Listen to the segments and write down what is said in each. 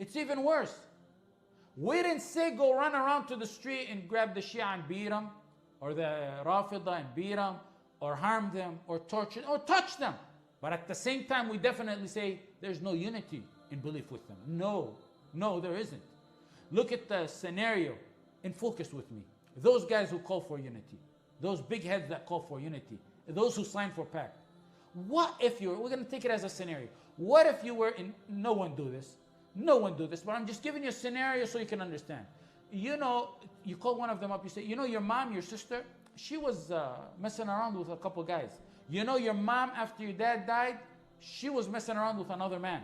It's even worse. We didn't say go run around to the street and grab the Shia and beat them, or the Rafidah and beat them, or harm them, or torture, or touch them. But at the same time, we definitely say there's no unity in belief with them. No, there isn't. Look at the scenario and focus with me. Those guys who call for unity, those big heads that call for unity, those who sign for pact. What if we're going to take it as a scenario. What if you were in, no one do this, but I'm just giving you a scenario so you can understand. You call one of them up, you say, your mom, your sister, she was messing around with a couple guys. Your mom, after your dad died, she was messing around with another man,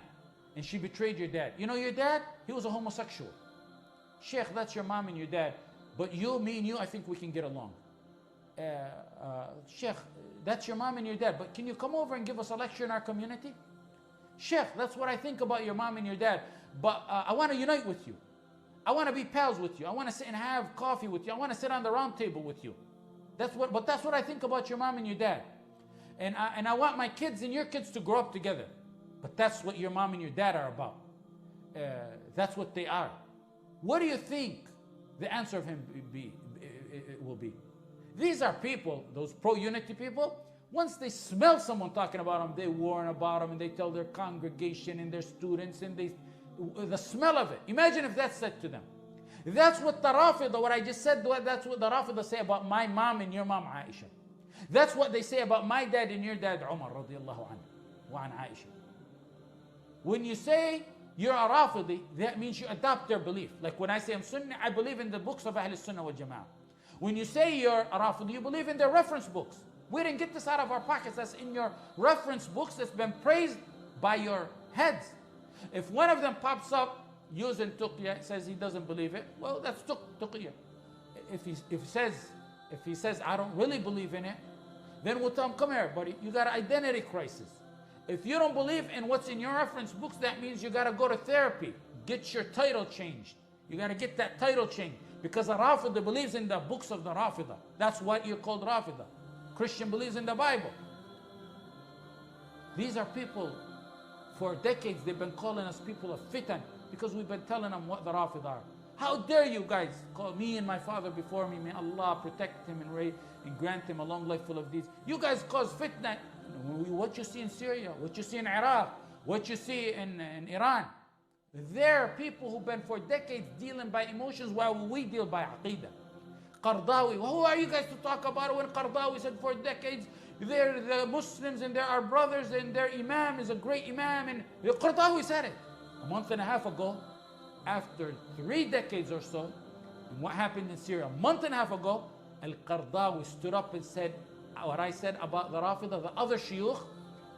and she betrayed your dad. Your dad, he was a homosexual. Sheikh, that's your mom and your dad, but me and you, I think we can get along. Sheikh, that's your mom and your dad, but can you come over and give us a lecture in our community? Sheikh, that's what I think about your mom and your dad, but I want to unite with you. I want to be pals with you. I want to sit and have coffee with you. I want to sit on the round table with you. That's what I think about your mom and your dad. And I want my kids and your kids to grow up together. But that's what your mom and your dad are about. That's what they are. What do you think the answer of him will be? These are people, those pro-unity people, once they smell someone talking about them, they warn about them and they tell their congregation and their students, and the smell of it. Imagine if that's said to them. That's what the Rafidah, what I just said, that's what the Rafidah say about my mom and your mom, Aisha. That's what they say about my dad and your dad, Umar radiallahu anhu, wa an Aisha. When you say you're a Rafidi, that means you adopt their belief. Like when I say I'm Sunni, I believe in the books of Ahl Sunnah wal Jama'ah. When you say you're a Rafidi, you believe in their reference books. We didn't get this out of our pockets. That's in your reference books that's been praised by your heads. If one of them pops up using tuqya, says he doesn't believe it, well, that's tuqya. If he says I don't really believe in it, then we'll tell him, come here, buddy, you got an identity crisis. If you don't believe in what's in your reference books, that means you got to go to therapy. Get your title changed. You got to get that title changed. Because a Rafidah believes in the books of the Rafidah. That's why you're called Rafidah. Christian believes in the Bible. These are people, for decades, they've been calling us people of fitan because we've been telling them what the Rafidah are. How dare you guys call me and my father before me, may Allah protect him and grant him a long life full of deeds. You guys cause fitna. What you see in Syria, what you see in Iraq, what you see in Iran. There are people who've been for decades dealing by emotions while we deal by aqidah. Qardawi, who are you guys to talk about it when Qardawi said for decades they're the Muslims and they're our brothers and their imam is a great imam, and Qardawi said it a month and a half ago, after 3 decades or so. And what happened in Syria a month and a half ago, al-Qardawi stood up and said what I said about the Rafidah, the other shuyukh,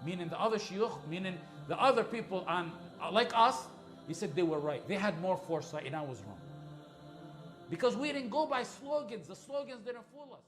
meaning the other people like us. He said they were right. They had more foresight and I was wrong. Because we didn't go by slogans. The slogans didn't fool us.